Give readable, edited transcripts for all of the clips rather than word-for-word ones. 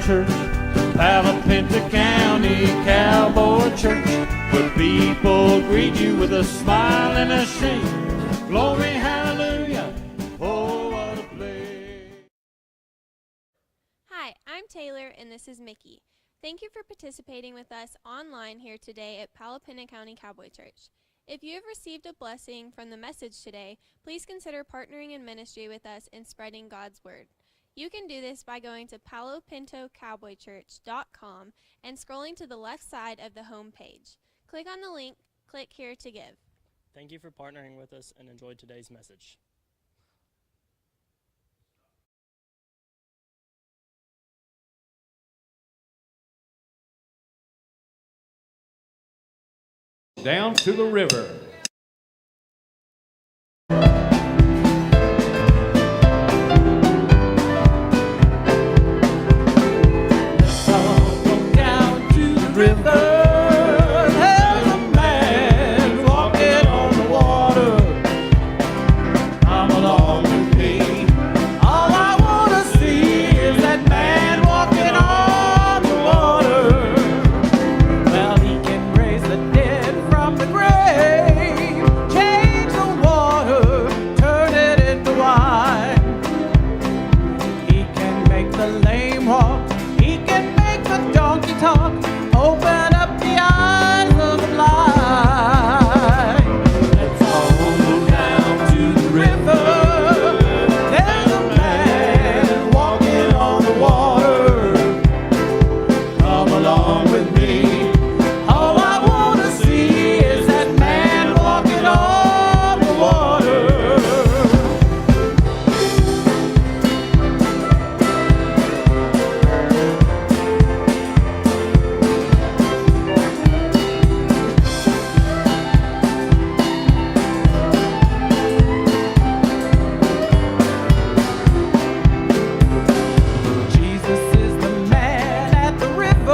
church, Palo, Pinto County Cowboy Church, where people greet you with a smile and a shake. Glory, hallelujah, oh, what a place. Hi, I'm Taylor, and this is Mickey. Thank you for participating with us online here today at Palo, Pinto County Cowboy Church. If you have received a blessing from the message today, please consider partnering in ministry with us in spreading God's Word. You can do this by going to palopintocowboychurch.com and scrolling to the left side of the home page. Click on the link, click here to give. Thank you for partnering with us and enjoy today's message. Down to the river. Let's all go down to the river. There's a man walking on the water. Come along with me. All I want to see is that man walking on the water. Well, he can raise the dead from the grave, change the water, turn it into wine. He can make the lame walk, he can make the donkey talk, open up the eyes of the blind. Let's all go down to the river. There's a man walking on the water. Come along with me. All I want to see is that man walking on the water. Jesus is the man at the river,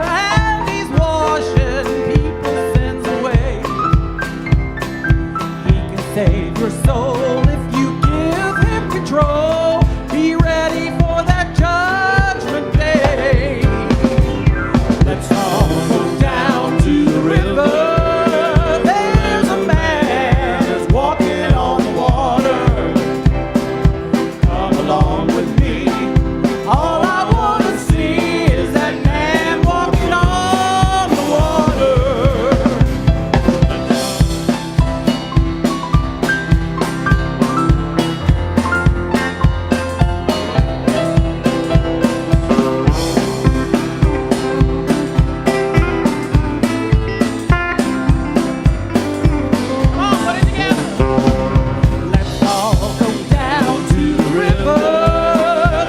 and he's washing people's sins away. He can save your soul if you give him control. Be ready for that judgment day. Let's all go down to the river. There's a man that's walking on the water. Come along with me. All I want to see is that man walking on the water. Come on, put it together. Let's all go down to the river.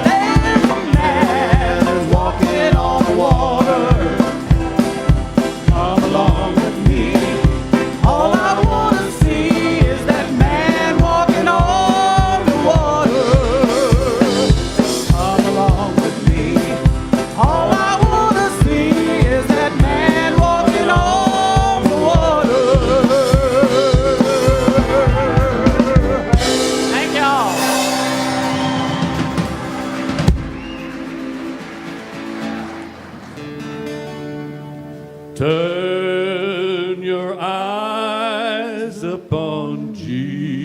There's a man that's walking on the water. Come along with me. All I want to see is that man walking on the water. Come along with me. All I want to see is that man walking on the water. Thank y'all. Turn your eyes upon Jesus.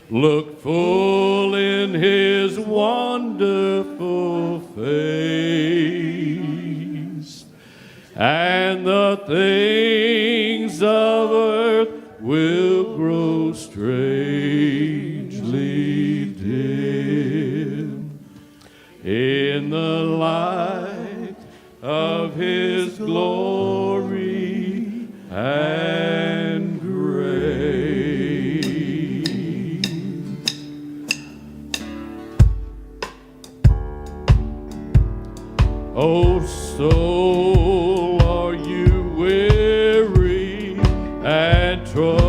Look full in his wonderful face, and the things of earth will grow strangely dim in the light of his glory and grace. Oh, soul, are you weary and troubled?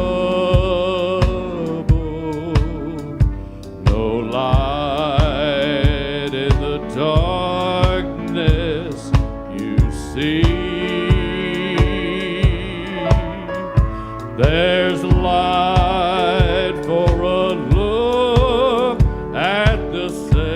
No light in the darkness you see. There's light for a look at the Savior.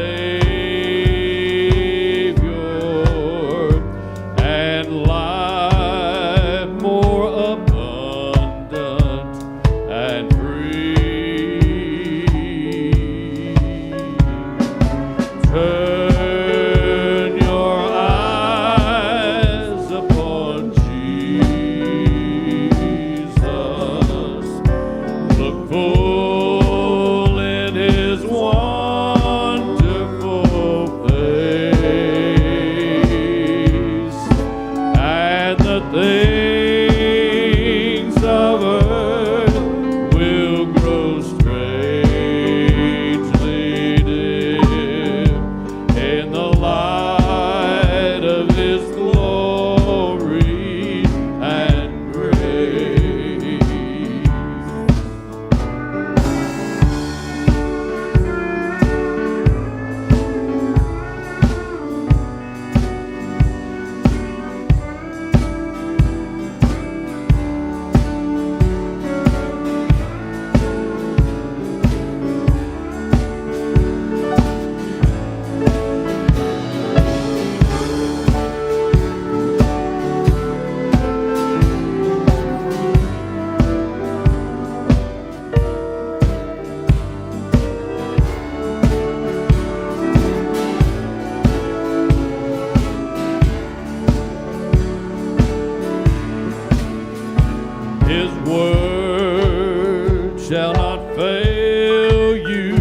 His word shall not fail you.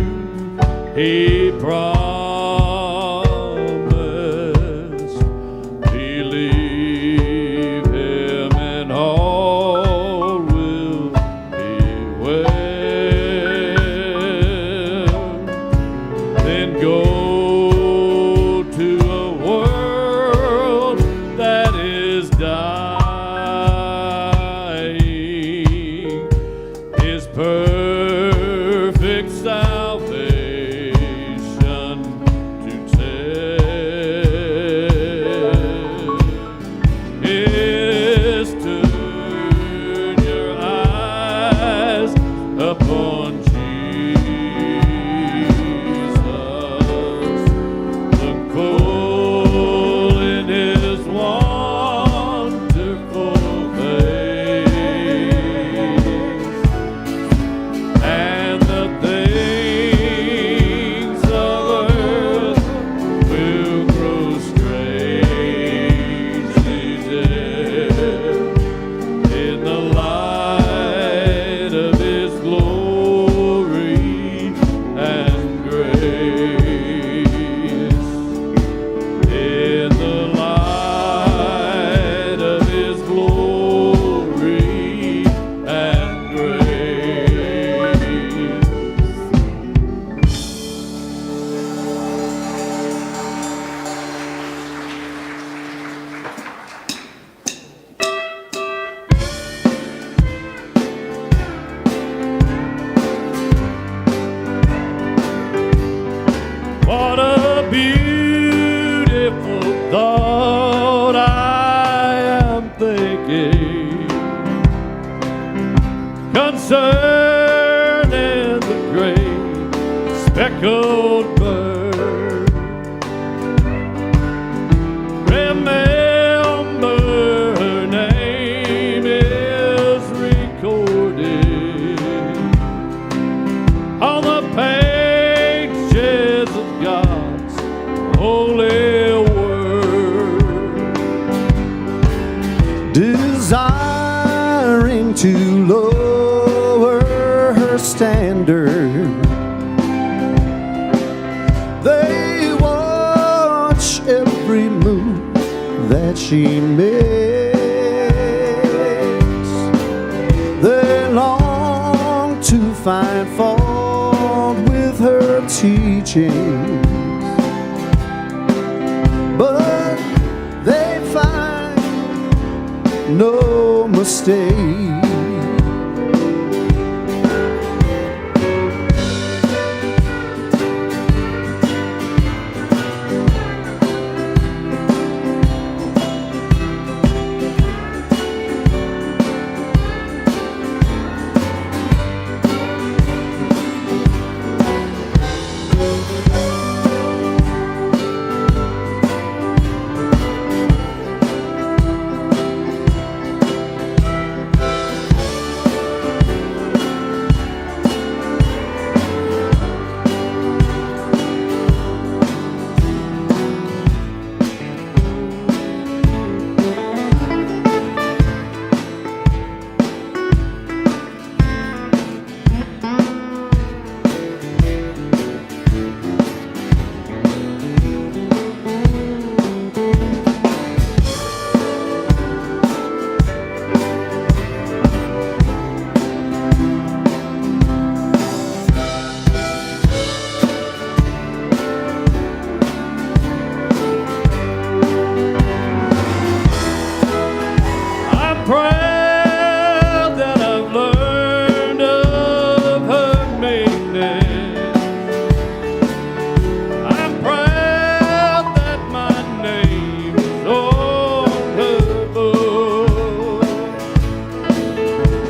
He promised. Believe Him and all will be well. Then go to a world that is dying. His perfect salvation to tell is turn your eyes upon Jesus. Look full in His wonderful face, and the things of earth will grow strangely dim in the light of His glory and grace. In the light of His glory and grace. What a beautiful thought I am thinking concerning the great speckled bird. Remember, her name is recorded on the pages of God's holy word, desiring to lower her standard. They watch every move that she makes. They long to find fault with her teaching, but they find no mistake. Proud that I've learned of her meekness. I'm proud that my name is on her book.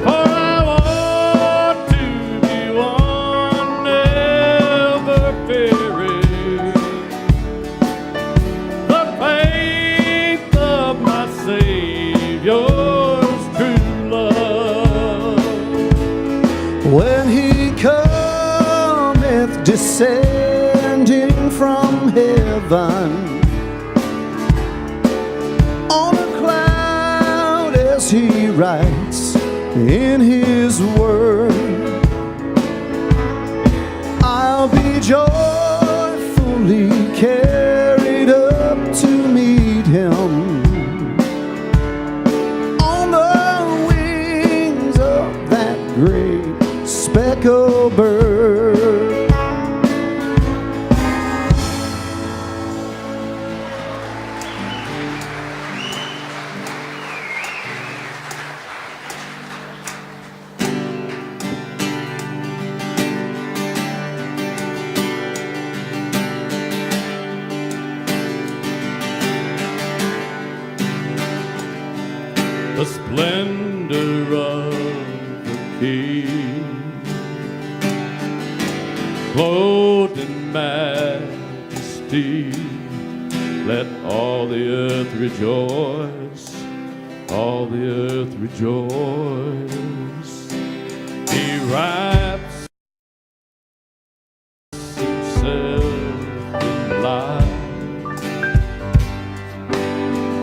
For I want to be one never fearing the faith of my Savior's true love. When He cometh descending from heaven on a cloud as He rides in His word. I'll be joyfully carried up to meet Him on the wings of that great speckled bird. The splendor of the King, clothed in majesty, let all the earth rejoice, all the earth rejoice. He wraps Himself in light,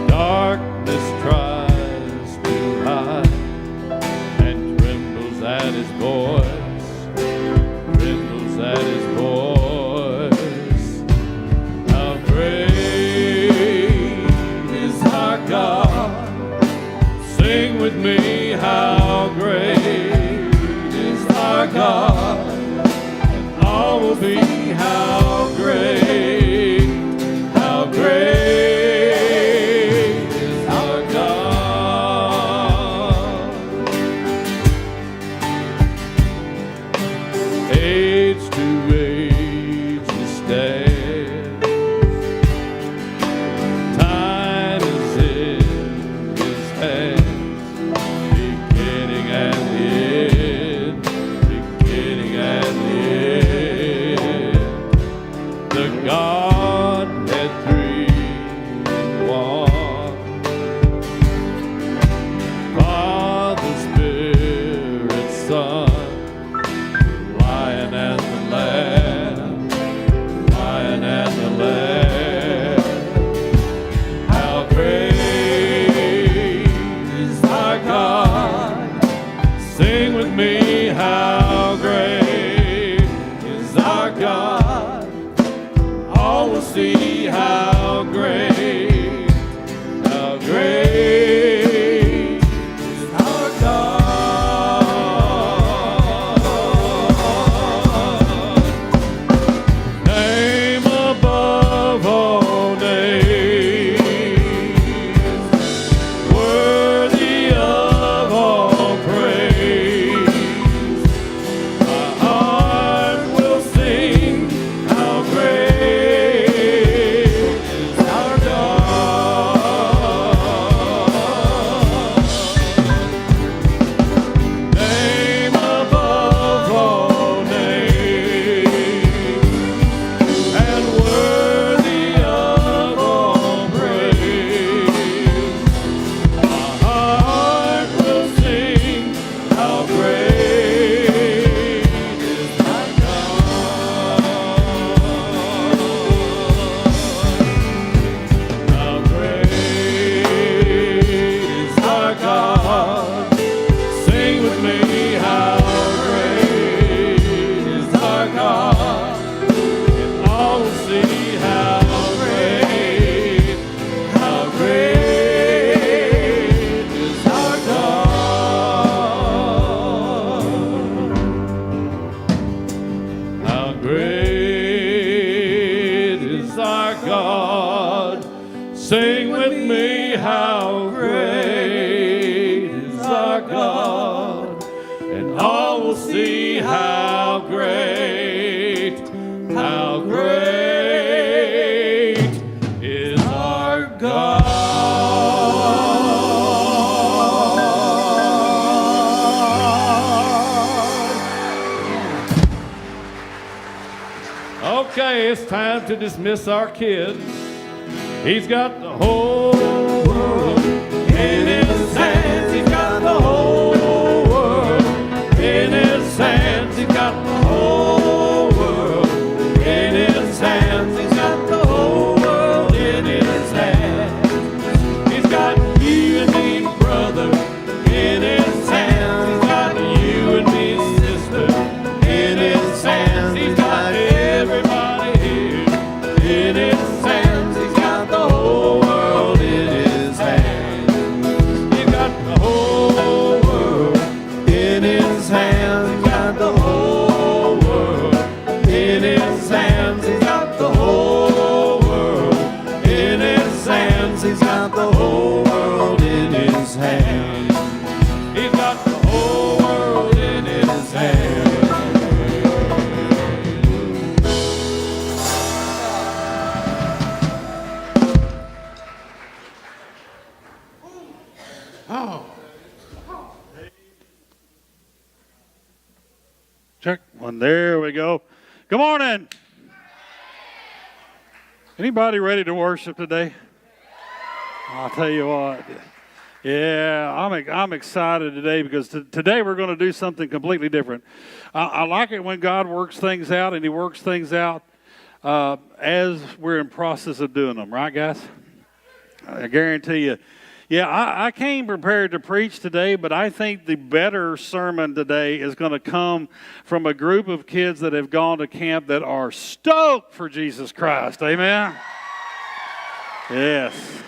darkness tries to hide, and trembles at His voice, trembles at His voice. How great is our God! Sing with me, how great is our God! And all will be how great, how great is our God. Age to age He stands, time is in His hands, beginning and the end, beginning and the end. The Godhead three in one, Father, Spirit, Son, Lion and the Lamb, Lion and the Lamb. How great is our God! Sing with me, how great is our God! All will see how great, how great is our God. Name above all names, worthy of all praise. My heart will sing, how great is our God. Name above all names, and worthy of all praise. My heart will sing, how great is our God. How great is our God! Sing with me, how great is our God! And all will see how great is our God. How great is our God! Sing with me, how great is our God! And all will see how great is our God. Okay, it's time to dismiss our kids. He's got the whole world in His hands. He's got the whole world in His hands. He's got the whole world in His hands. He's got the whole world in His hands. He's got you and me, brother, in His hands. Check one. There we go. Good morning. Anybody ready to worship today? I'll tell you what. Yeah, I'm excited today because today we're going to do something completely different. I like it when God works things out, and He works things out as we're in process of doing them. Right, guys? I guarantee you. Yeah, I came prepared to preach today, but I think the better sermon today is going to come from a group of kids that have gone to camp that are stoked for Jesus Christ. Amen? Yes.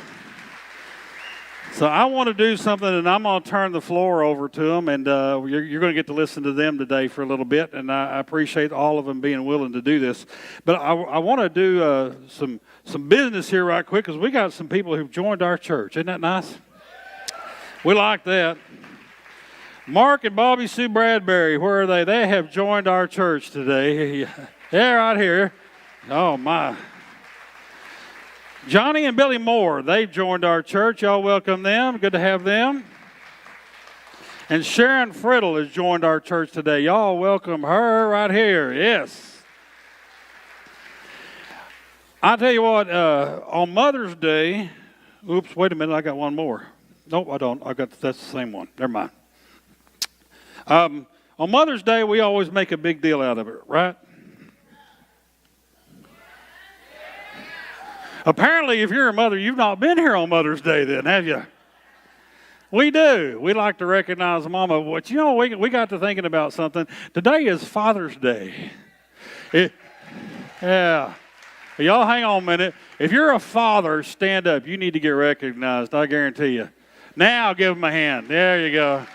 So I want to do something, and I'm going to turn the floor over to them, and you're going to get to listen to them today for a little bit, and I appreciate all of them being willing to do this. But I want to do some business here right quick because we got some people who've joined our church. Isn't that nice? We like that. Mark and Bobby Sue Bradbury, where are they? They have joined our church today. They're right here. Oh, my. Johnny and Billy Moore, they've joined our church. Y'all welcome them. Good to have them. And Sharon Friddle has joined our church today. Y'all welcome her right here. Yes. I'll tell you what, on Mother's Day, oops, wait a minute, I got one more. Nope, I don't. That's the same one. Never mind. On Mother's Day, we always make a big deal out of it, right? Apparently, if you're a mother, you've not been here on Mother's Day then, have you? We do. We like to recognize Mama. But you know, we got to thinking about something. Today is Father's Day. Yeah. Y'all hang on a minute. If you're a father, stand up. You need to get recognized, I guarantee you. Now give them a hand. There you go.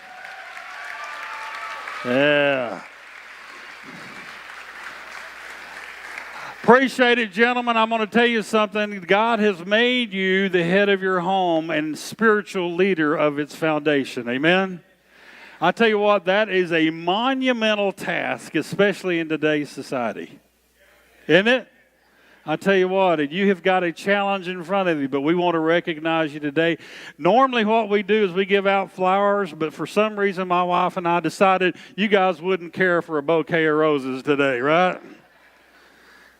Yeah. Appreciate it, gentlemen. I'm going to tell you something. God has made you the head of your home and spiritual leader of its foundation. Amen? I tell you what, that is a monumental task, especially in today's society. Isn't it? I tell you what, you have got a challenge in front of you, but we want to recognize you today. Normally what we do is we give out flowers, but for some reason my wife and I decided you guys wouldn't care for a bouquet of roses today, right?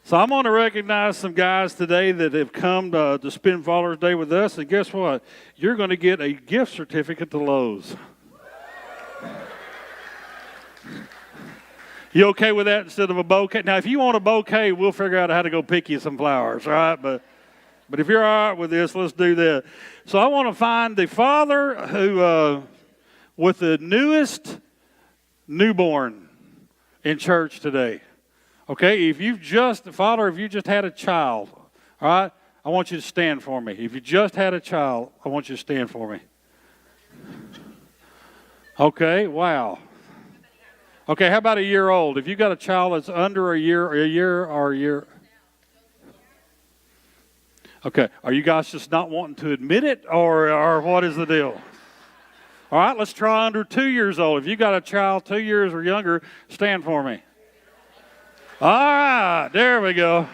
So I'm going to recognize some guys today that have come to spend Father's Day with us, and guess what? You're going to get a gift certificate to Lowe's. You okay with that instead of a bouquet? Now, if you want a bouquet, we'll figure out how to go pick you some flowers, all right? But if you're all right with this, let's do that. So I want to find the father who, with the newest newborn in church today. Okay, if you just had a child, all right, I want you to stand for me. If you just had a child, I want you to stand for me. Okay, wow. Okay, how about a year old? If you got a child that's under a year. Okay, are you guys just not wanting to admit it, or what is the deal? All right, let's try under 2 years old. If you got a child 2 years or younger, stand for me. All right, there we go.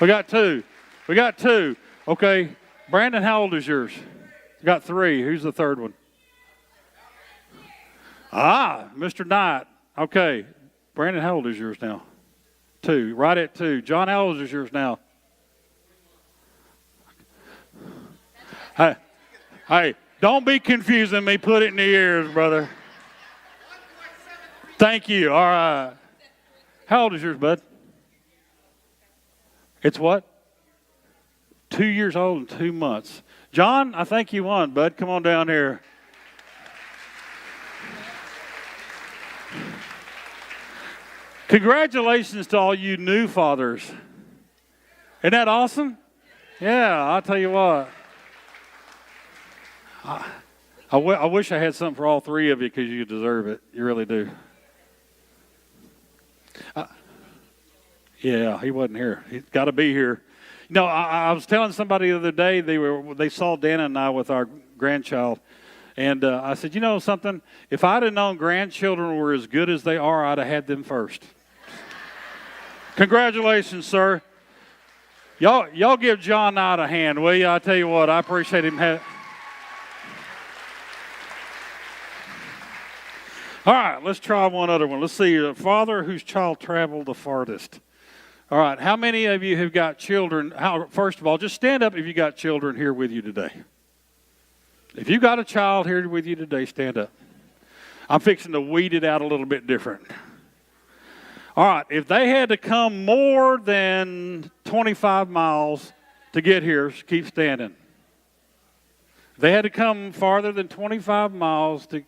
We got two. Okay, Brandon, how old is yours? You got 3. Who's the third one? Mr. Knight. Okay, Brandon, how old is yours now? 2. Right at 2. John, how old is yours now? Hey, don't be confusing me. Put it in the ears, brother. Thank you. All right. How old is yours, bud? It's what? 2 years old and 2 months. John, I think you won, bud. Come on down here. Congratulations to all you new fathers. Isn't that awesome? Yeah, I'll tell you what. I wish I had something for all 3 of you because you deserve it. You really do. Yeah, he wasn't here. He's got to be here. You know, I was telling somebody the other day, they saw Dana and I with our grandchild. And I said, you know something? If I'd have known grandchildren were as good as they are, I'd have had them first. Congratulations, sir. Y'all give John Knight a hand, will you? I tell you what, I appreciate him. All right, let's try one other one. Let's see. A father whose child traveled the farthest. All right, how many of you have got children? First of all, just stand up if you got children here with you today. If you got a child here with you today, stand up. I'm fixing to weed it out a little bit different. All right, if they had to come more than 25 miles to get here, keep standing. If they had to come farther than 25 miles to...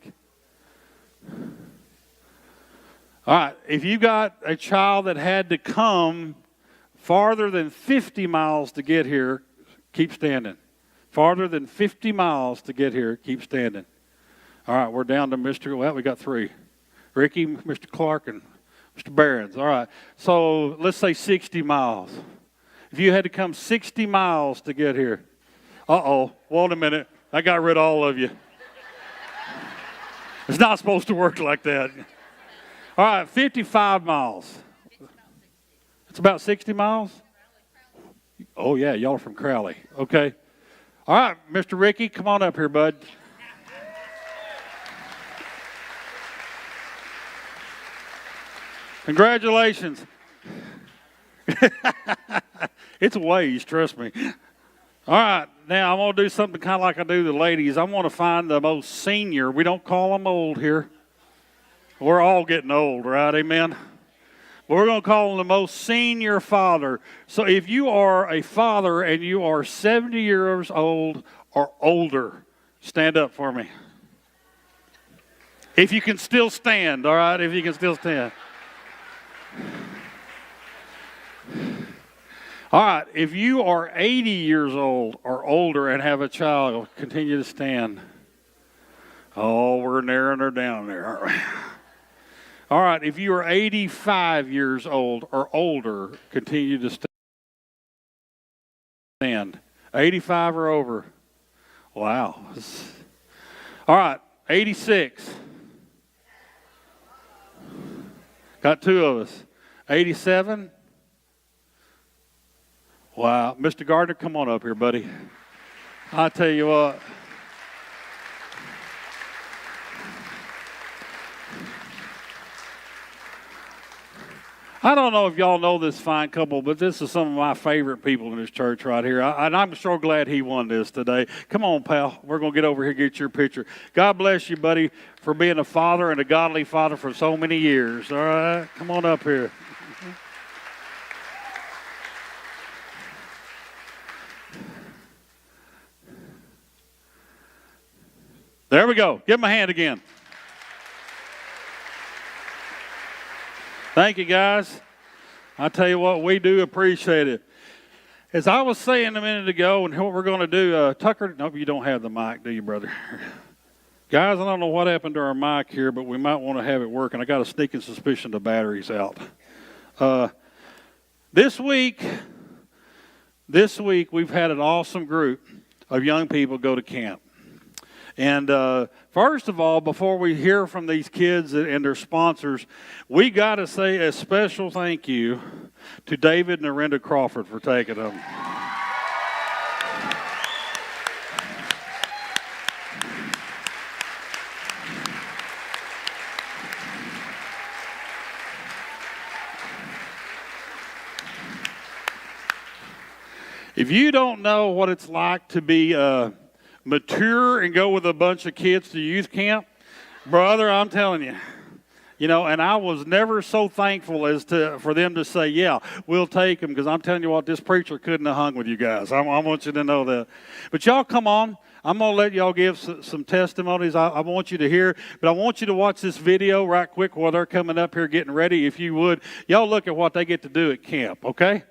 All right, if you got a child that had to come farther than 50 miles to get here, keep standing. Farther than 50 miles to get here, keep standing. All right, we're down to we got 3. Ricky, Mr. Clark, and Mr. Barons. All right, so let's say 60 miles. If you had to come 60 miles to get here. Uh-oh, wait a minute. I got rid of all of you. It's not supposed to work like that. All right, 55 miles. It's about 60 miles? Oh, yeah, y'all are from Crowley. Okay. All right, Mr. Ricky, come on up here, bud. Congratulations. It's a ways, trust me. All right, now I'm going to do something kind of like I do the ladies. I want to find the most senior. We don't call them old here. We're all getting old, right? Amen? But we're going to call him the most senior father. So if you are a father and you are 70 years old or older, stand up for me. If you can still stand, all right? If you can still stand. All right, if you are 80 years old or older and have a child, continue to stand. Oh, we're narrowing her down there, aren't we? All right, if you are 85 years old or older, continue to stand. 85 or over. Wow. All right, 86. Got 2 of us. 87. Wow. Mr. Gardner, come on up here, buddy. I tell you what. I don't know if y'all know this fine couple, but this is some of my favorite people in this church right here. And I'm so glad he won this today. Come on, pal. We're going to get over here and get your picture. God bless you, buddy, for being a father and a godly father for so many years. All right? Come on up here. There we go. Give him a hand again. Thank you, guys. I tell you what, we do appreciate it. As I was saying a minute ago, and what we're going to do, Tucker, nope, you don't have the mic, do you, brother? Guys, I don't know what happened to our mic here, but we might want to have it working. I got a sneaking suspicion the battery's out. This week, we've had an awesome group of young people go to camp. And first of all, before we hear from these kids and their sponsors, we got to say a special thank you to David and Arenda Crawford for taking them. If you don't know what it's like to be mature and go with a bunch of kids to youth camp, brother, I'm telling you. You know, and I was never so thankful as for them to say, yeah, we'll take them, because I'm telling you what, this preacher couldn't have hung with you guys. I want you to know that. But y'all come on. I'm going to let y'all give some testimonies. I want you to hear, but I want you to watch this video right quick while they're coming up here getting ready, if you would. Y'all look at what they get to do at camp, okay?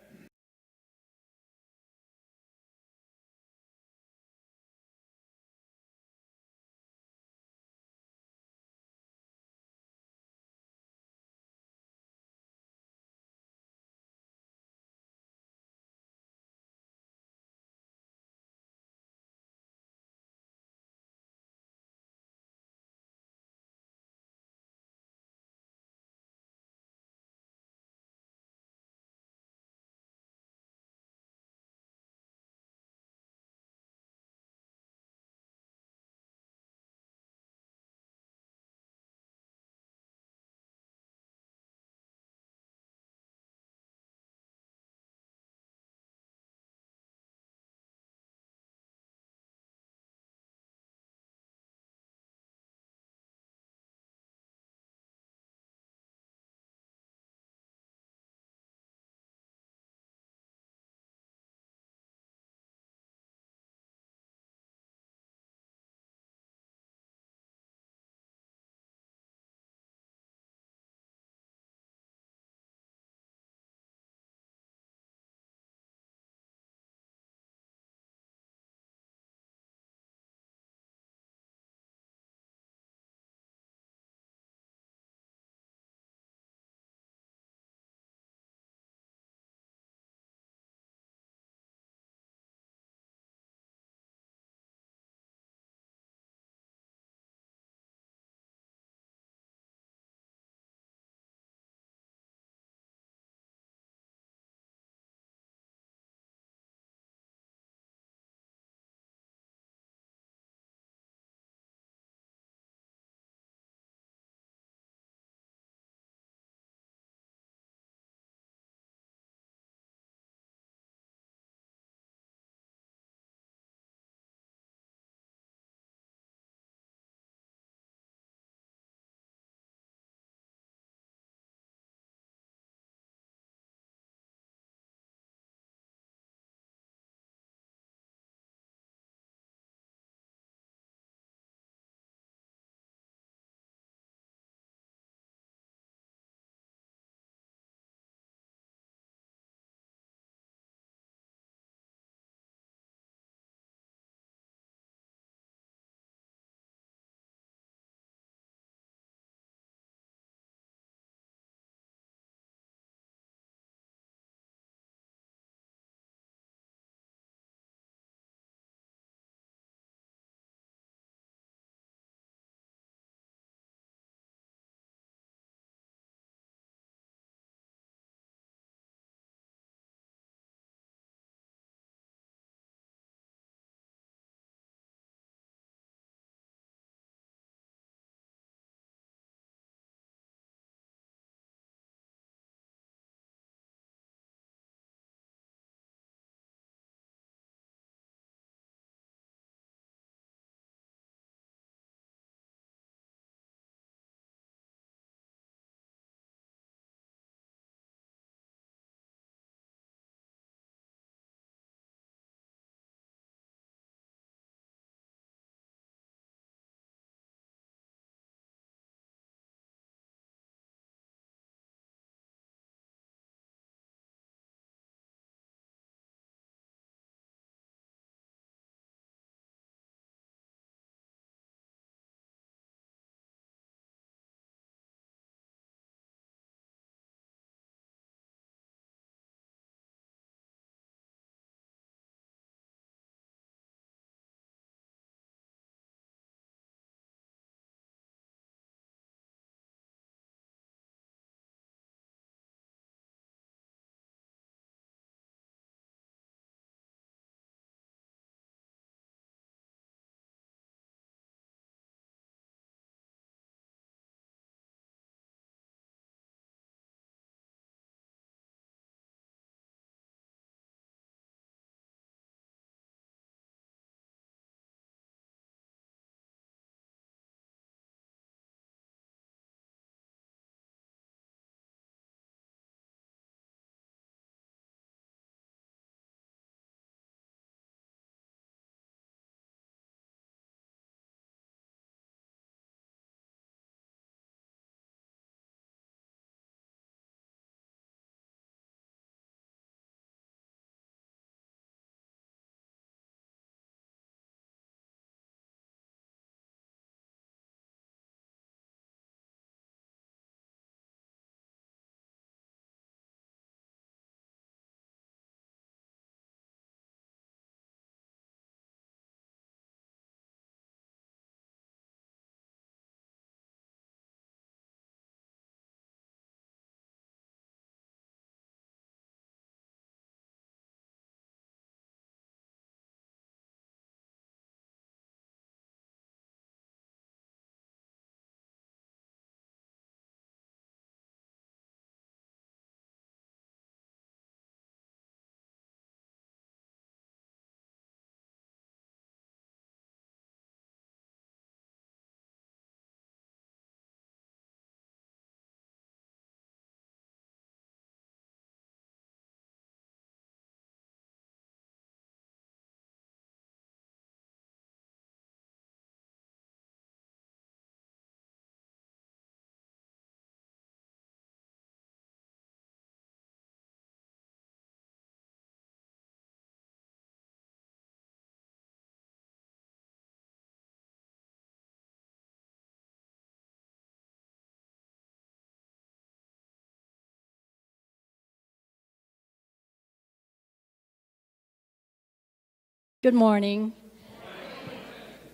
Good morning.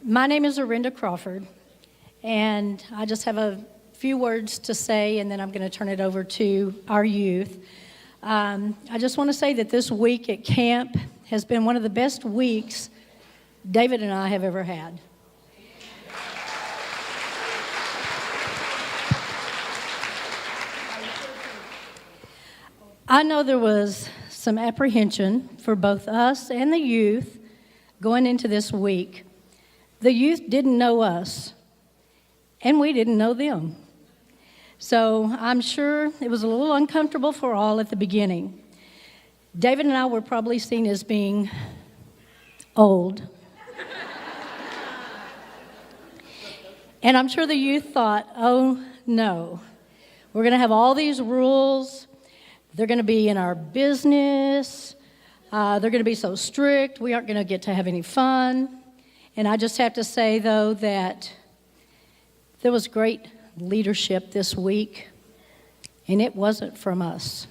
My name is Orinda Crawford, and I just have a few words to say, and then I'm going to turn it over to our youth. I just want to say that this week at camp has been one of the best weeks David and I have ever had. I know there was some apprehension for both us and the youth going into this week. The youth didn't know us, and we didn't know them. So I'm sure it was a little uncomfortable for all at the beginning. David and I were probably seen as being old. And I'm sure the youth thought, oh no, we're going to have all these rules. They're going to be in our business. They're going to be so strict. We aren't going to get to have any fun. And I just have to say, though, that there was great leadership this week, and it wasn't from us.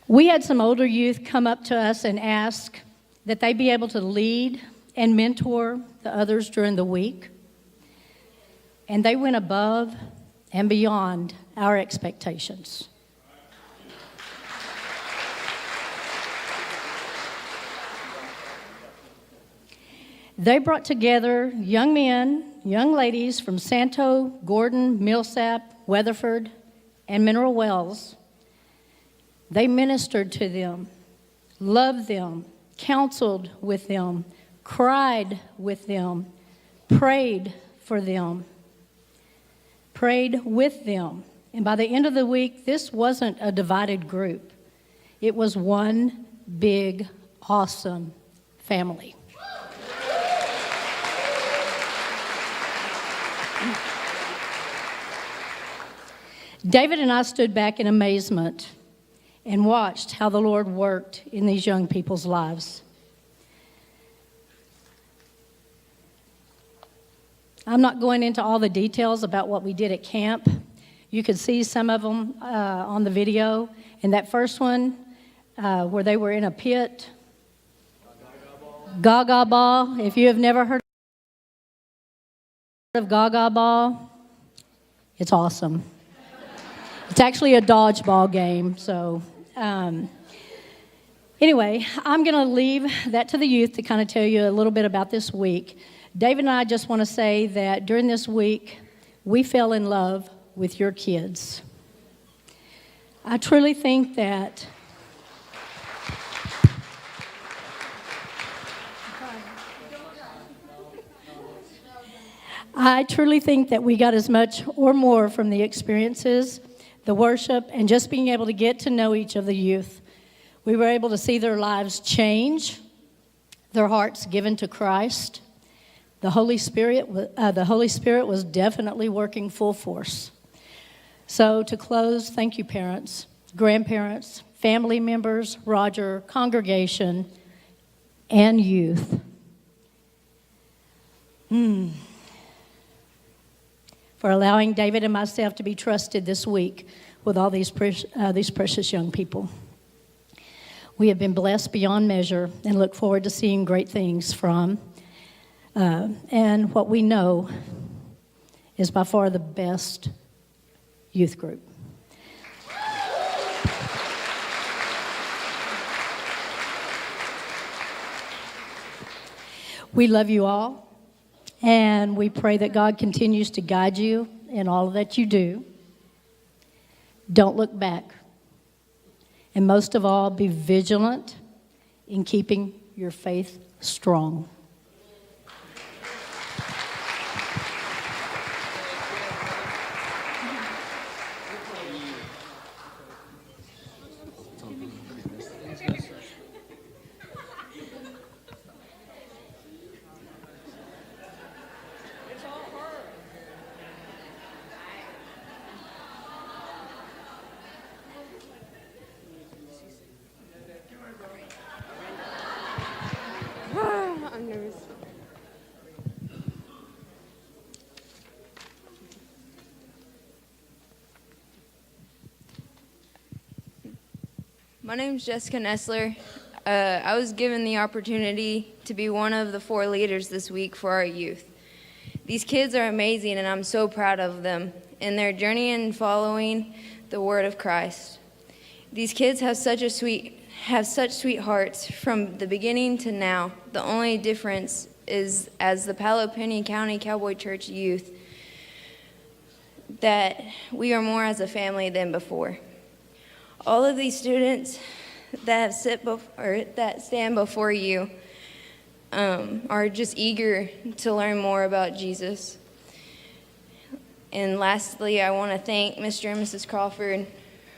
We had some older youth come up to us and ask that they be able to lead and mentor the others during the week. And they went above and beyond our expectations. They brought together young men, young ladies from Santo, Gordon, Millsap, Weatherford, and Mineral Wells. They ministered to them, loved them, counseled with them, cried with them, prayed for them, prayed with them. And by the end of the week, this wasn't a divided group. It was one big, awesome family. David and I stood back in amazement and watched how the Lord worked in these young people's lives. I'm not going into all the details about what we did at camp. You could see some of them on the video. And that first one, where they were in a pit, Gaga Ball. If you have never heard of Gaga Ball, it's awesome. It's actually a dodgeball game. So anyway, I'm going to leave that to the youth to kind of tell you a little bit about this week. David and I just want to say that during this week, we fell in love with your kids. I truly think that we got as much or more from the experiences, the worship, and just being able to get to know each of the youth. We were able to see their lives change, their hearts given to Christ. The Holy Spirit was definitely working full force. So to close, thank you, parents, grandparents, family members, Roger, congregation, and youth. For allowing David and myself to be trusted this week with all these precious young people. We have been blessed beyond measure and look forward to seeing great things from and what we know is by far the best youth group. We love you all, and we pray that God continues to guide you in all that you do. Don't look back. And most of all, be vigilant in keeping your faith strong. I'm My name's Jessica Nestler. I was given the opportunity to be one of the 4 leaders this week for our youth. These kids are amazing, and I'm so proud of them in their journey in following the Word of Christ. These kids have such sweet hearts from the beginning to now. The only difference is, as the Palo County Cowboy Church youth, that we are more as a family than before. All of these students that stand before you are just eager to learn more about Jesus. And lastly, I want to thank Mr. and Mrs. Crawford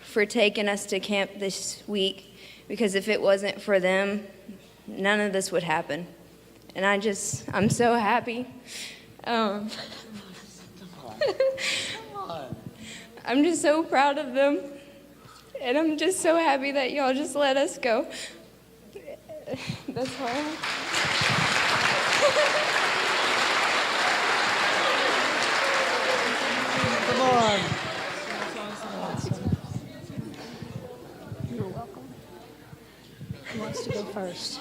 for taking us to camp this week, because if it wasn't for them, none of this would happen. And I'm so happy. I'm just so proud of them. And I'm just so happy that y'all just let us go. That's all. Come on. You're welcome. Who wants to go first?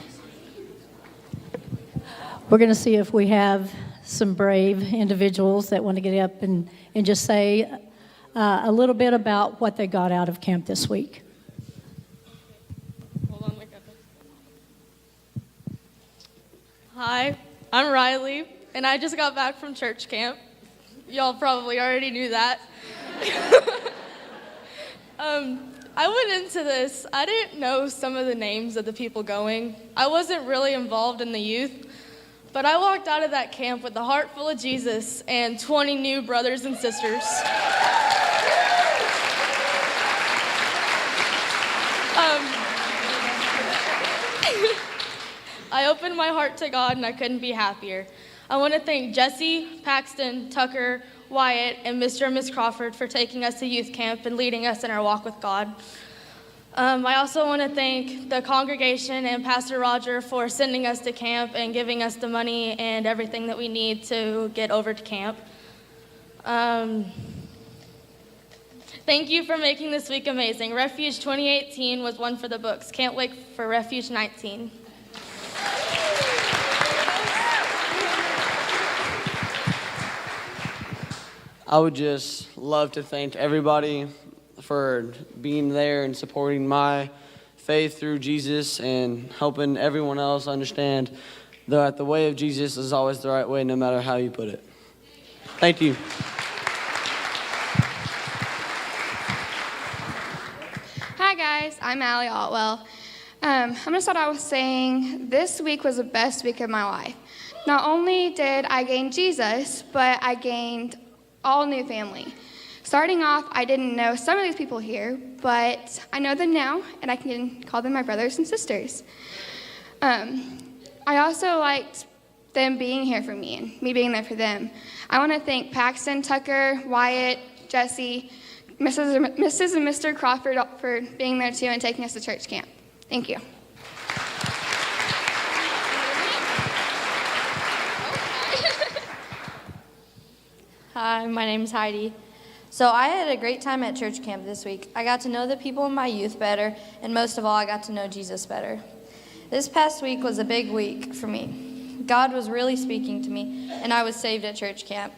We're going to see if we have some brave individuals that want to get up and just say a little bit about what they got out of camp this week. Hold on, Hi, I'm Riley, and I just got back from church camp. Y'all probably already knew that. I went into this, I didn't know some of the names of the people going. I wasn't really involved in the youth, but I walked out of that camp with a heart full of Jesus and 20 new brothers and sisters. I opened my heart to God, and I couldn't be happier. I want to thank Jesse, Paxton, Tucker, Wyatt, and Mr. and Ms. Crawford for taking us to youth camp and leading us in our walk with God. I also want to thank the congregation and Pastor Roger for sending us to camp and giving us the money and everything that we need to get over to camp. Thank you for making this week amazing. Refuge 2018 was one for the books. Can't wait for Refuge 19. I would just love to thank everybody for being there and supporting my faith through Jesus and helping everyone else understand that the way of Jesus is always the right way, no matter how you put it. Thank you. Hi guys, I'm Allie Otwell. I'm going to start out with saying this week was the best week of my life. Not only did I gain Jesus, but I gained all new family. Starting off, I didn't know some of these people here, but I know them now, and I can call them my brothers and sisters. I also liked them being here for me and me being there for them. I want to thank Paxton, Tucker, Wyatt, Jesse, Mrs. and Mr. Crawford for being there too and taking us to church camp. Thank you. Hi, my name's Heidi. So I had a great time at church camp this week. I got to know the people in my youth better, and most of all, I got to know Jesus better. This past week was a big week for me. God was really speaking to me, and I was saved at church camp.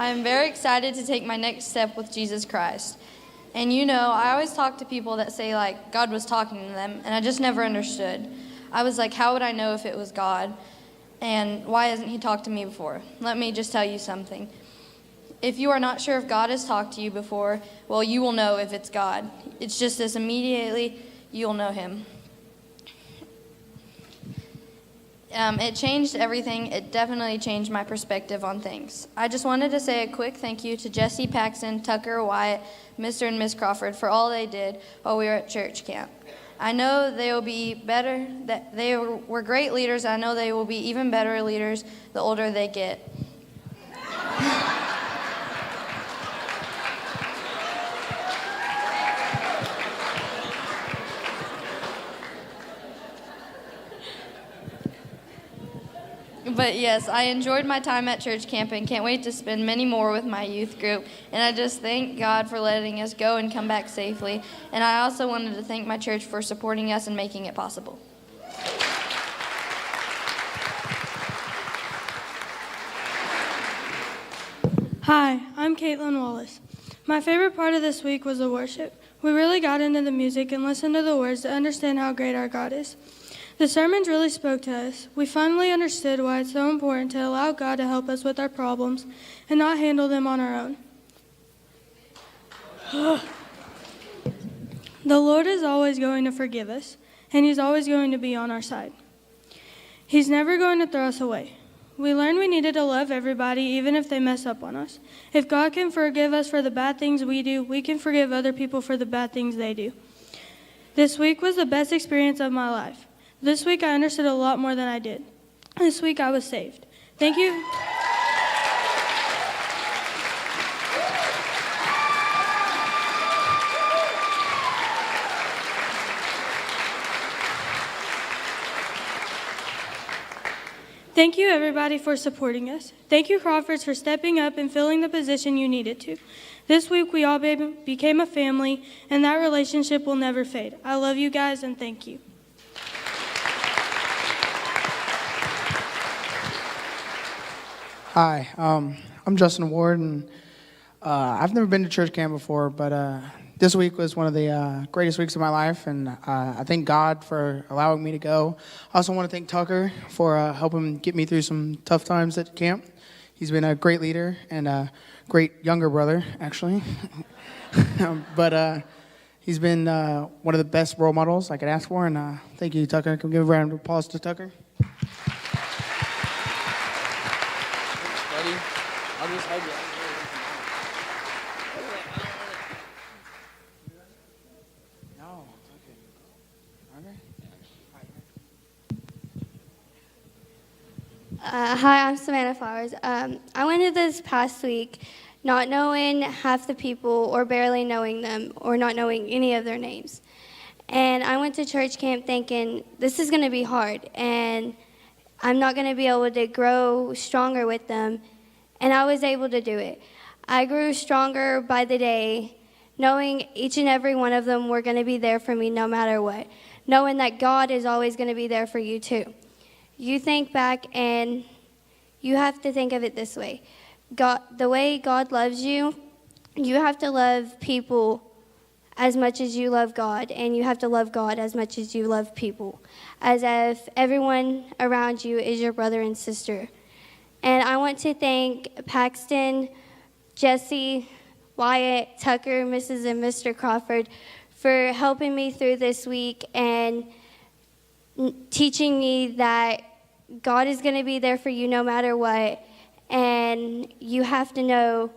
I am very excited to take my next step with Jesus Christ. And you know, I always talk to people that say, like, God was talking to them, and I just never understood. I was like, how would I know if it was God? And why hasn't he talked to me before? Let me just tell you something. If you are not sure if God has talked to you before, well, you will know if it's God. It's just as immediately you'll know him. It changed everything. It definitely changed my perspective on things. I just wanted to say a quick thank you to Jesse, Paxton, Tucker, Wyatt, Mr. and Miss Crawford for all they did while we were at church camp. I know they will be better, that they were great leaders. I know they will be even better leaders the older they get. But yes, I enjoyed my time at church camp and can't wait to spend many more with my youth group. And I just thank God for letting us go and come back safely. And I also wanted to thank my church for supporting us and making it possible. Hi, I'm Caitlin Wallace. My favorite part of this week was the worship. We really got into the music and listened to the words to understand how great our God is. The sermons really spoke to us. We finally understood why it's so important to allow God to help us with our problems and not handle them on our own. The Lord is always going to forgive us, and He's always going to be on our side. He's never going to throw us away. We learned we needed to love everybody, even if they mess up on us. If God can forgive us for the bad things we do, we can forgive other people for the bad things they do. This week was the best experience of my life. This week I understood a lot more than I did. This week I was saved. Thank you. Thank you, everybody, for supporting us. Thank you, Crawfords, for stepping up and filling the position you needed to. This week, we all became a family, and that relationship will never fade. I love you guys, and thank you. Hi, I'm Justin Ward, and I've never been to church camp before, but this week was one of the greatest weeks of my life, and I thank God for allowing me to go. I also want to thank Tucker for helping get me through some tough times at camp. He's been a great leader and a great younger brother, actually. But he's been one of the best role models I could ask for, and thank you, Tucker. Can we give a round of applause to Tucker? Buddy, I'll just hug you. No, okay. Hi, I'm Savannah Flowers. I went to this past week not knowing half the people or barely knowing them or not knowing any of their names. And I went to church camp thinking this is going to be hard and I'm not going to be able to grow stronger with them. And I was able to do it. I grew stronger by the day, knowing each and every one of them were going to be there for me no matter what, knowing that God is always going to be there for you too. You think back and you have to think of it this way. God, the way God loves you, you have to love people as much as you love God, and you have to love God as much as you love people, as if everyone around you is your brother and sister. And I want to thank Paxton, Jesse, Wyatt, Tucker, Mrs. and Mr. Crawford for helping me through this week and teaching me that God is going to be there for you no matter what. And you have to know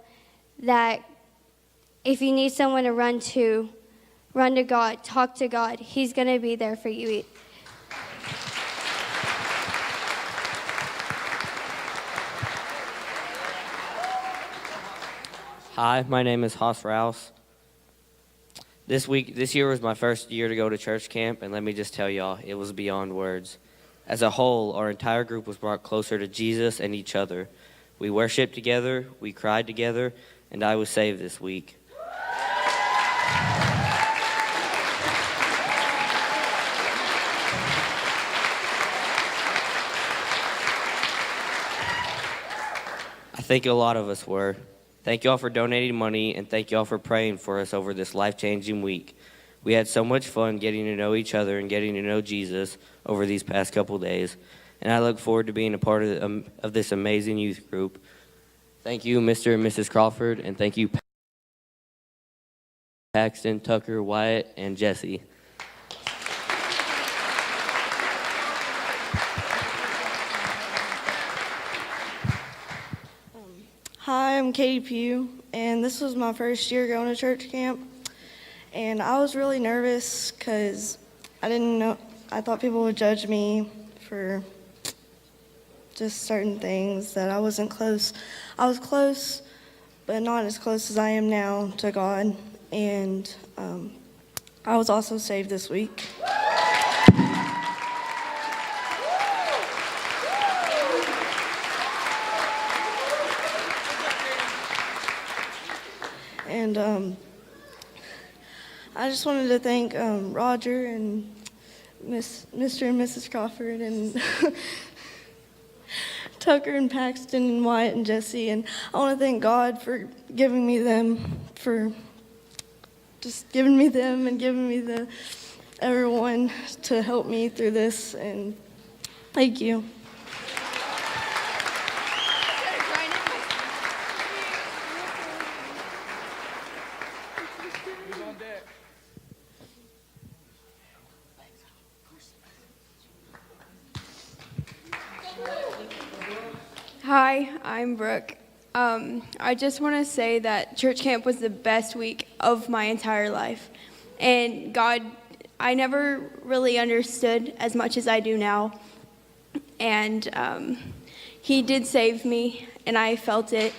that if you need someone to run to God, talk to God. He's going to be there for you. Hi, my name is Haas Rouse. This year was my first year to go to church camp, and let me just tell y'all, it was beyond words. As a whole, our entire group was brought closer to Jesus and each other. We worshiped together, we cried together, and I was saved this week. I think a lot of us were. Thank y'all for donating money, and thank y'all for praying for us over this life-changing week. We had so much fun getting to know each other and getting to know Jesus over these past couple days, and I look forward to being a part of this amazing youth group. Thank you, Mr. and Mrs. Crawford, and thank you, Paxton, Tucker, Wyatt, and Jesse. Hi, I'm Katie Pugh, and this was my first year going to church camp. And I was really nervous because I thought people would judge me for just certain things, that I wasn't close. I was close, but not as close as I am now to God. And I was also saved this week. Hi, And I just wanted to thank Roger and Mr. and Mrs. Crawford and Tucker and Paxton and Wyatt and Jesse. And I want to thank God for giving me them, for just giving me them and giving me everyone to help me through this. And thank you. Hi, I'm Brooke. I just want to say that church camp was the best week of my entire life. And God, I never really understood as much as I do now. And He did save me, and I felt it.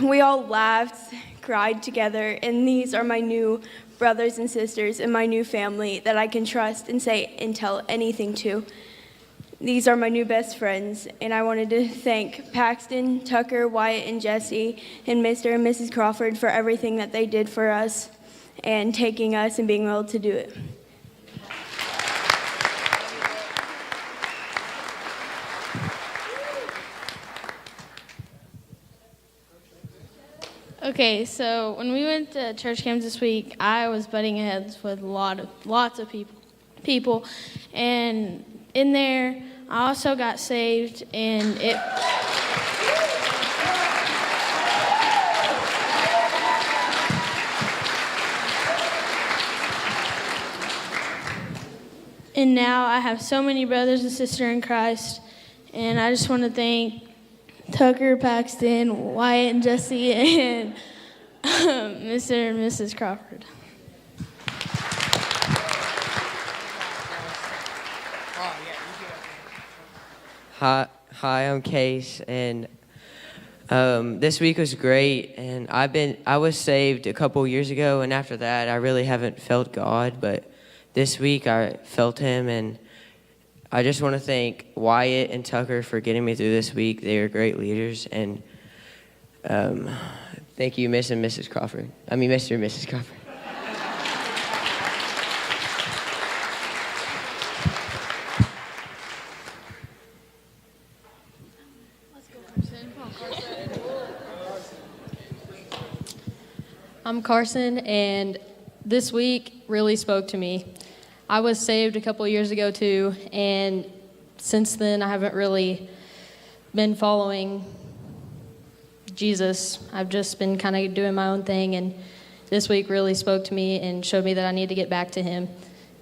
We all laughed, cried together, and these are my new brothers and sisters and my new family that I can trust and say and tell anything to. These are my new best friends, and I wanted to thank Paxton, Tucker, Wyatt, and Jesse, and Mr. and Mrs. Crawford for everything that they did for us and taking us and being able to do it. Okay, so when we went to church camp this week, I was butting heads with lots of people, and in there, I also got saved, and and now I have so many brothers and sisters in Christ, and I just want to thank Tucker, Paxton, Wyatt, and Jesse, and Mr. and Mrs. Crawford. Hi, I'm Case, and this week was great. And I was saved a couple years ago, and after that, I really haven't felt God. But this week, I felt Him, and I just want to thank Wyatt and Tucker for getting me through this week. They are great leaders, and thank you, Mr. and Mrs. Crawford. I mean, Mr. and Mrs. Crawford. I'm Carson, and this week really spoke to me. I was saved a couple years ago too, and since then I haven't really been following Jesus. I've just been kind of doing my own thing, and this week really spoke to me and showed me that I need to get back to Him.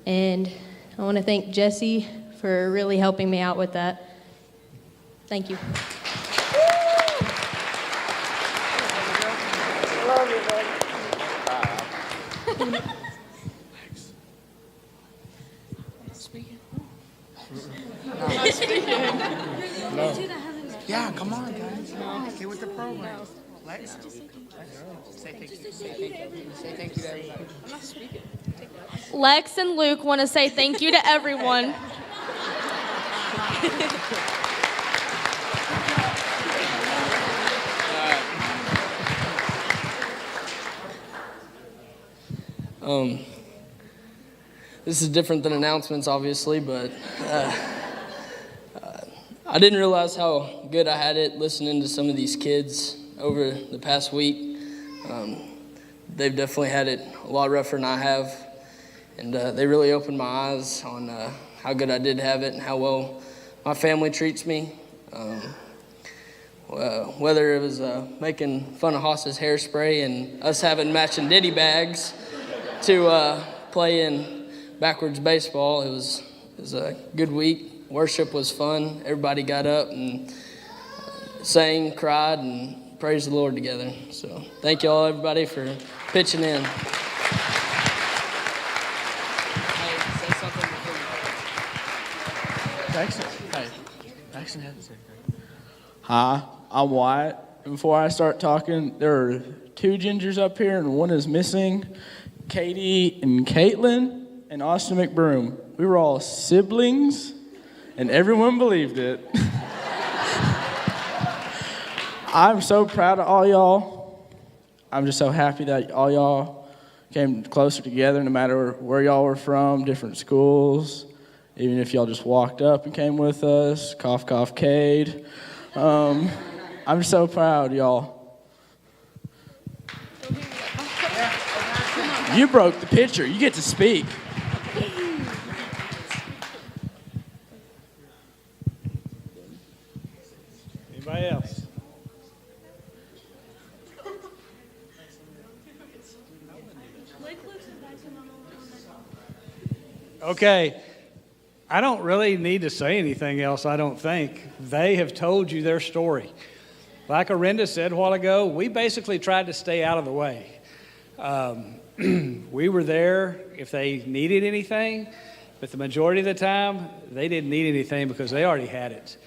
And I want to thank Jesse for really helping me out with that. Thank you. Love you, buddy. No. Yeah, come on, guys. Get with the program. Lex, say thank you. Say thank you to everybody. I'm not speaking. Lex and Luke want to say thank you to everyone. This is different than announcements, obviously, but I didn't realize how good I had it listening to some of these kids over the past week. They've definitely had it a lot rougher than I have, and they really opened my eyes on how good I did have it and how well my family treats me. Whether it was making fun of Haas's hairspray and us having matching ditty bags to playing backwards baseball, it was a good week. Worship was fun. Everybody got up and sang, cried, and praised the Lord together. So thank you all, everybody, for pitching in. Hi, I'm Wyatt. Before I start talking, there are two gingers up here, and one is missing, Katie and Caitlin. and Austin McBroom. We were all siblings, and everyone believed it. I'm so proud of all y'all. I'm just so happy that all y'all came closer together, no matter where y'all were from, different schools, even if y'all just walked up and came with us, cough, cough, Cade. I'm so proud, y'all. You broke the picture. You get to speak. Anybody else? Okay. I don't really need to say anything else, I don't think. They have told you their story. Like Arinda said a while ago, we basically tried to stay out of the way. We were there if they needed anything, but the majority of the time, they didn't need anything because they already had it.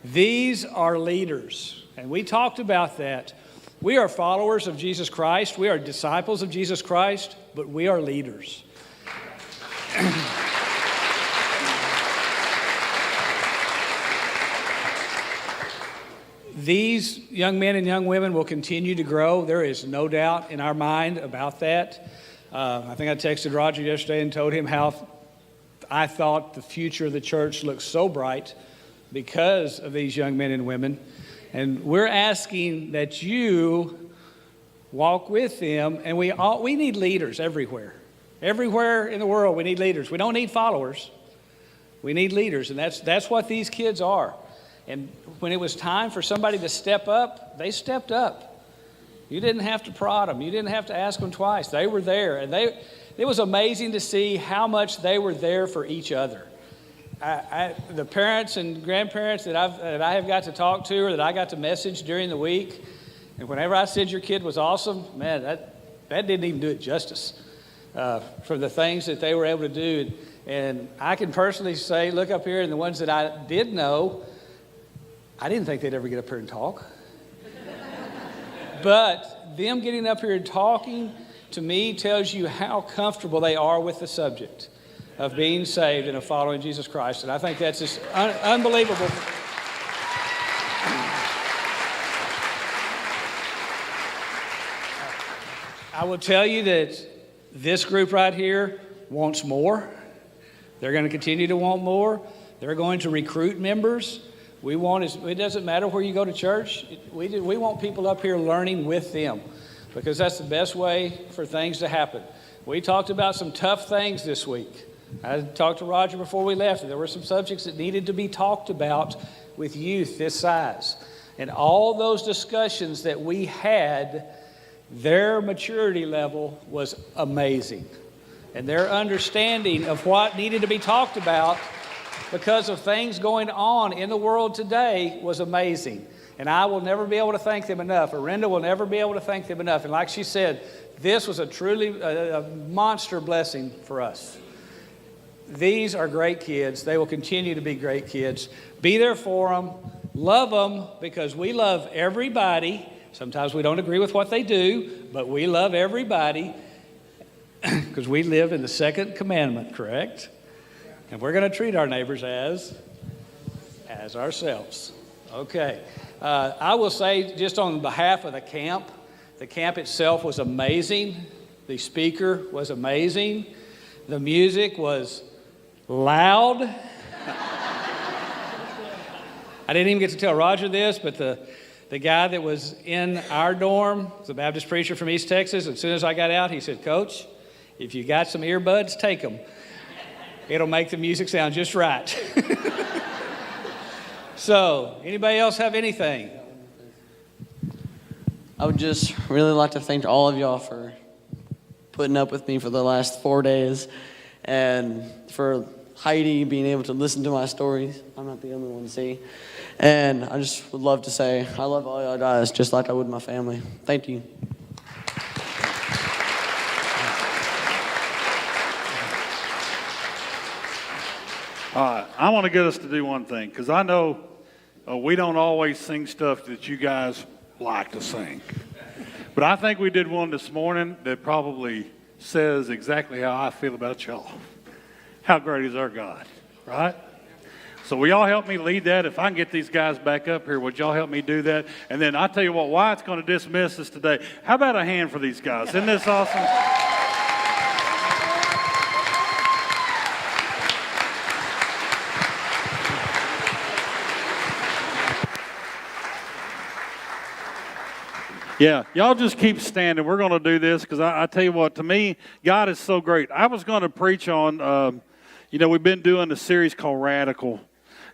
These are leaders, and we talked about that. We are followers of Jesus Christ. We are disciples of Jesus Christ, but we are leaders. These young men and young women will continue to grow. There is no doubt in our mind about that. I think I texted Roger yesterday and told him how I thought the future of the church looked so bright because of these young men and women. And we're asking that you walk with them. And we need leaders everywhere. Everywhere in the world, we need leaders. We don't need followers. We need leaders. And that's what these kids are. And when it was time for somebody to step up, they stepped up. You didn't have to prod them. You didn't have to ask them twice. They were there. And it was amazing to see how much they were there for each other. The parents and grandparents that I have got to talk to or that I got to message during the week, and whenever I said your kid was awesome, man, that didn't even do it justice for the things that they were able to do. And I can personally say, look up here, and the ones that I did know, I didn't think they'd ever get up here and talk. But them getting up here and talking, to me, tells you how comfortable they are with the subject of being saved and of following Jesus Christ. And I think that's just unbelievable. I will tell you that this group right here wants more. They're going to continue to want more. They're going to recruit members. It doesn't matter where you go to church. We want people up here learning with them because that's the best way for things to happen. We talked about some tough things this week. I talked to Roger before we left. There were some subjects that needed to be talked about with youth this size. And all those discussions that we had, their maturity level was amazing. And their understanding of what needed to be talked about because of things going on in the world today was amazing. And I will never be able to thank them enough. Arinda will never be able to thank them enough. And like she said, this was a truly a monster blessing for us. These are great kids. They will continue to be great kids. Be there for them. Love them because we love everybody. Sometimes we don't agree with what they do, but we love everybody because we live in the second commandment, correct? And we're going to treat our neighbors as ourselves. Okay. I will say just on behalf of the camp itself was amazing. The speaker was amazing. The music was loud. I didn't even get to tell Roger this, but the guy that was in our dorm was a Baptist preacher from East Texas. As soon as I got out, he said, "Coach, if you got some earbuds, take them. It'll make the music sound just right." So, anybody else have anything? I would just really like to thank all of y'all for putting up with me for the last 4 days and for Heidi being able to listen to my stories. I'm not the only one to see. And I just would love to say I love all y'all guys just like I would my family. Thank you. All right, I want to get us to do one thing because I know we don't always sing stuff that you guys like to sing. But I think we did one this morning that probably says exactly how I feel about y'all. How great is our God, right? So will y'all help me lead that? If I can get these guys back up here, would y'all help me do that? And then I'll tell you what, Wyatt's going to dismiss us today. How about a hand for these guys? Isn't this awesome? Yeah, y'all just keep standing. We're going to do this because I tell you what, to me, God is so great. I was going to preach on, we've been doing a series called Radical.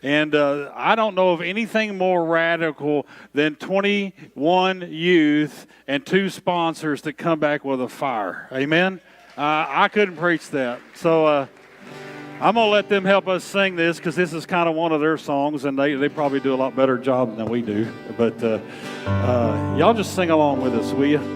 And I don't know of anything more radical than 21 youth and 2 sponsors that come back with a fire. Amen? I couldn't preach that. So I'm going to let them help us sing this because this is kind of one of their songs, and they probably do a lot better job than we do. But y'all just sing along with us, will you?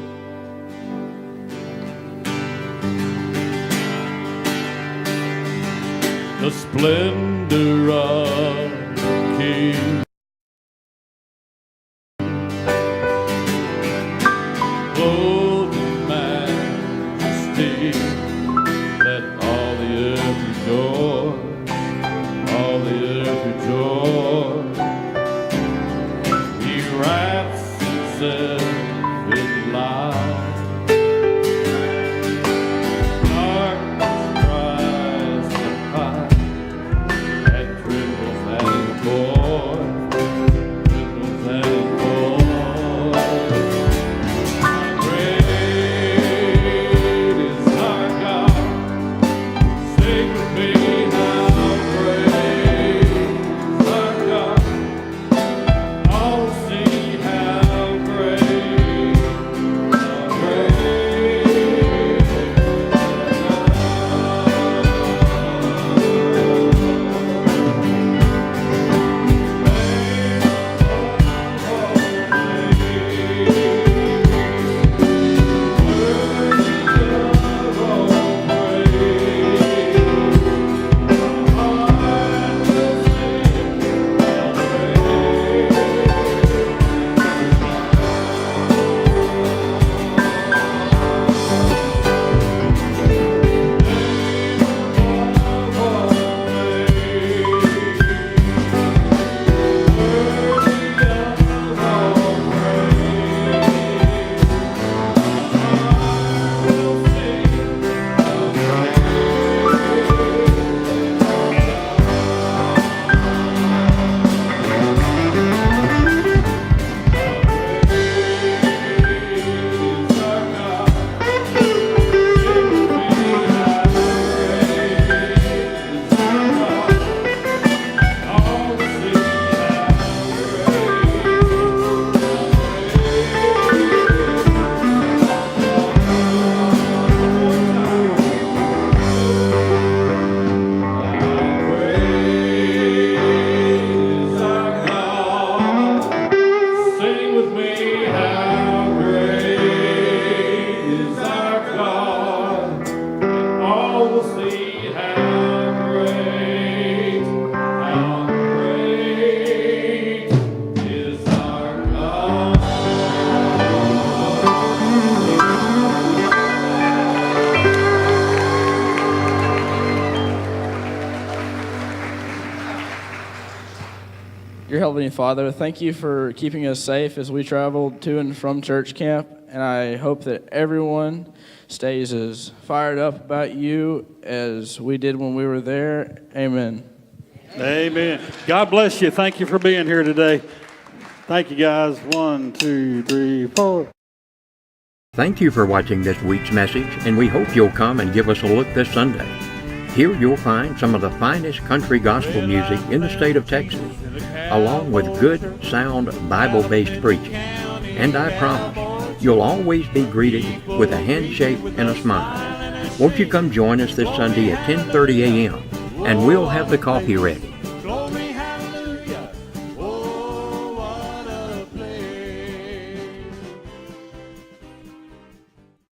The splendor of the King, clothed in majesty, let all the earth rejoice, all the earth rejoice. He wraps himself in light. Dear Heavenly Father, thank you for keeping us safe as we traveled to and from church camp, and I hope that everyone stays as fired up about you as we did when we were there. Amen. Amen. God bless you. Thank you for being here today. Thank you, guys. 1, 2, 3, 4. Thank you for watching this week's message, and we hope you'll come and give us a look this Sunday. Here you'll find some of the finest country gospel music in the state of Texas, along with good, sound, Bible-based preaching. And I promise, you'll always be greeted with a handshake and a smile. Won't you come join us this Sunday at 10:30 a.m., and we'll have the coffee ready.